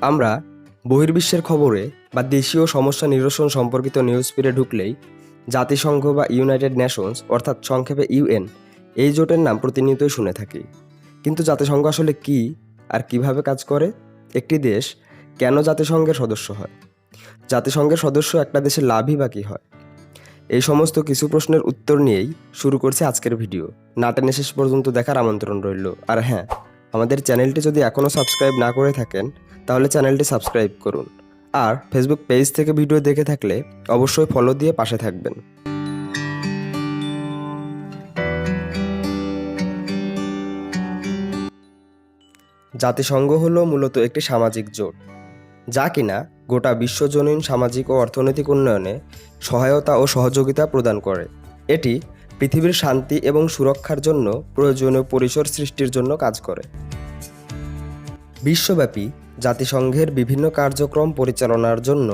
আমরা বহির্বিশ্বের খবরে বা দেশীয় সমস্যা নিরসন সম্পর্কিত নিউজ ফিডে ঢুকলেই জাতিসংঘ বা ইউনাইটেড নেশনস অর্থাৎ সংক্ষেপে ইউএন এই জোটের নাম প্রতিনিয়তই শুনে থাকি। কিন্তু জাতিসংঘ আসলে কি আর কিভাবে কাজ করে? একটি দেশ কেন জাতিসংঘের সদস্য হয়? জাতিসংঘের সদস্য একটা দেশের লাভই বা কী হয়? এই সমস্ত কিছু প্রশ্নের উত্তর নিয়েই শুরু করছে আজকের ভিডিও। না টেনে শেষ পর্যন্ত দেখার আমন্ত্রণ রইল। আর হ্যাঁ, আমাদের চ্যানেলটি যদি এখনও সাবস্ক্রাইব না করে থাকেন তাহলে চ্যানেলটি সাবস্ক্রাইব করুন। আর ফেসবুক পেজ থেকে ভিডিও দেখে থাকলে অবশ্যই ফলো দিয়ে পাশে থাকবেন। জাতিসংঘ হলো মূলত একটি সামাজিক জোট, যা কিনা গোটা বিশ্বজনীন সামাজিক ও অর্থনৈতিক উন্নয়নে সহায়তা ও সহযোগিতা প্রদান করে। এটি পৃথিবীর শান্তি এবং সুরক্ষার জন্য প্রয়োজনীয় পরিসর সৃষ্টির জন্য কাজ করে। বিশ্বব্যাপী জাতিসংঘের বিভিন্ন কার্যক্রম পরিচালনার জন্য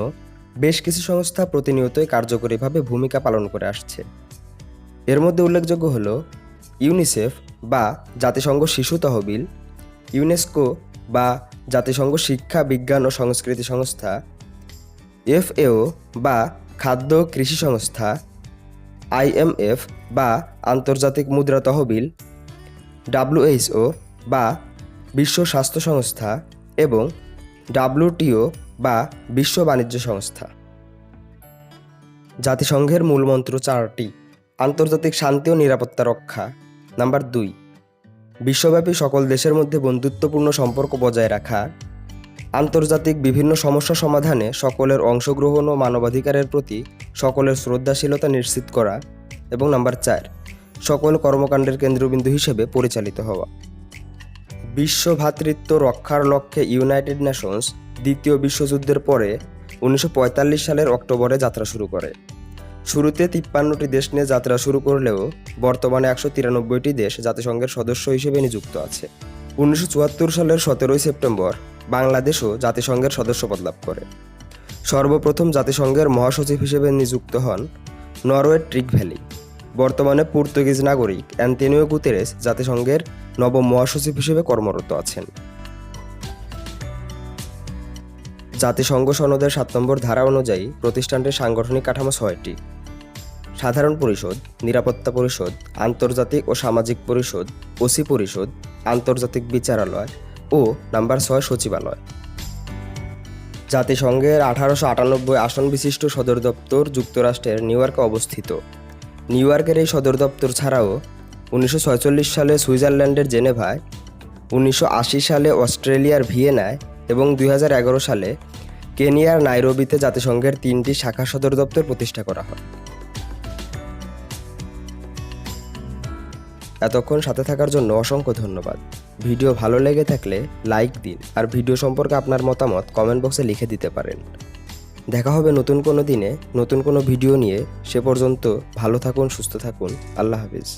বেশ কিছু সংস্থা প্রতিনিয়তই কার্যকরীভাবে ভূমিকা পালন করে আসছে। এর মধ্যে উল্লেখযোগ্য হল ইউনিসেফ বা জাতিসংঘ শিশু তহবিল, ইউনেস্কো বা জাতিসংঘ শিক্ষা, বিজ্ঞান ও সংস্কৃতি সংস্থা, FAO বা খাদ্য কৃষি সংস্থা, IMF বা আন্তর্জাতিক মুদ্রা তহবিল, WHO বা বিশ্ব স্বাস্থ্য সংস্থা এবং WTO বা বিশ্ব বাণিজ্য সংস্থা। জাতিসংঘের মূলমন্ত্র 4টি: আন্তর্জাতিক শান্তি ও নিরাপত্তা রক্ষা, নাম্বার 2 বিশ্বব্যাপী সকল দেশের মধ্যে বন্ধুত্বপূর্ণ সম্পর্ক বজায় রাখা, আন্তর্জাতিক বিভিন্ন সমস্যা সমাধানে সকলের অংশগ্রহণ ও মানবাধিকারের প্রতি সকলের শ্রদ্ধাশীলতা নিশ্চিত করা, এবং নাম্বার 4 সকল কর্মকাণ্ডের কেন্দ্রবিন্দু হিসেবে পরিচালিত হওয়া। বিশ্ব ভ্রাতৃত্ব রক্ষার লক্ষ্যে ইউনাইটেড নেশনস দ্বিতীয় বিশ্বযুদ্ধের পরে 1945 সালের অক্টোবরে যাত্রা শুরু করে। শুরুতে 53টি দেশ নিয়ে যাত্রা শুরু করলেও বর্তমানে 193টি দেশ জাতিসংঘের সদস্য হিসেবে নিযুক্ত আছে। 1974 সালের 17 সেপ্টেম্বর বাংলাদেশও জাতিসংঘের সদস্যপদ লাভ করে। সর্বপ্রথম জাতিসংঘের মহাসচিব হিসেবে নিযুক্ত হন নরওয়ের ট্রিক ভ্যালি। বর্তমানে পর্তুগিজ নাগরিক অ্যান্তোনিও গুতেরেস জাতিসংঘের নবম মহাসচিব হিসেবে কর্মরত আছেন। জাতিসংঘ সনদের 7 নম্বর ধারা অনুযায়ী প্রতিষ্ঠানটির সাংগঠনিক কাঠামো 6টি: সাধারণ পরিষদ, নিরাপত্তা পরিষদ, আন্তর্জাতিক ও সামাজিক পরিষদ, ওসি পরিষদ, আন্তর্জাতিক বিচারালয় ও নাম্বার 6 সচিবালয়। জাতিসংঘের 1898 আসন বিশিষ্ট সদর দপ্তর যুক্তরাষ্ট্রের নিউ ইয়র্কে অবস্থিত। নিউ ইয়র্কের এই সদর দপ্তর ছাড়াও 1946 সালে সুইজারল্যান্ডের জেনেভায়, 1980 সালে অস্ট্রেলিয়ার ভিয়েনায় এবং 2011 সালে কেনিয়ার নাইরোবিতে জাতিসংঘের 3টি শাখা সদর দপ্তর প্রতিষ্ঠা করা হয়। এতক্ষণ সাথে থাকার জন্য অসংখ্য ধন্যবাদ। ভিডিও ভালো লেগে থাকলে লাইক দিন, আর ভিডিও সম্পর্কে আপনার মতামত কমেন্ট বক্সে লিখে দিতে পারেন। দেখা হবে নতুন কোনো দিনে নতুন কোনো ভিডিও নিয়ে। সে পর্যন্ত ভালো থাকুন, সুস্থ থাকুন। আল্লাহ হাফিজ।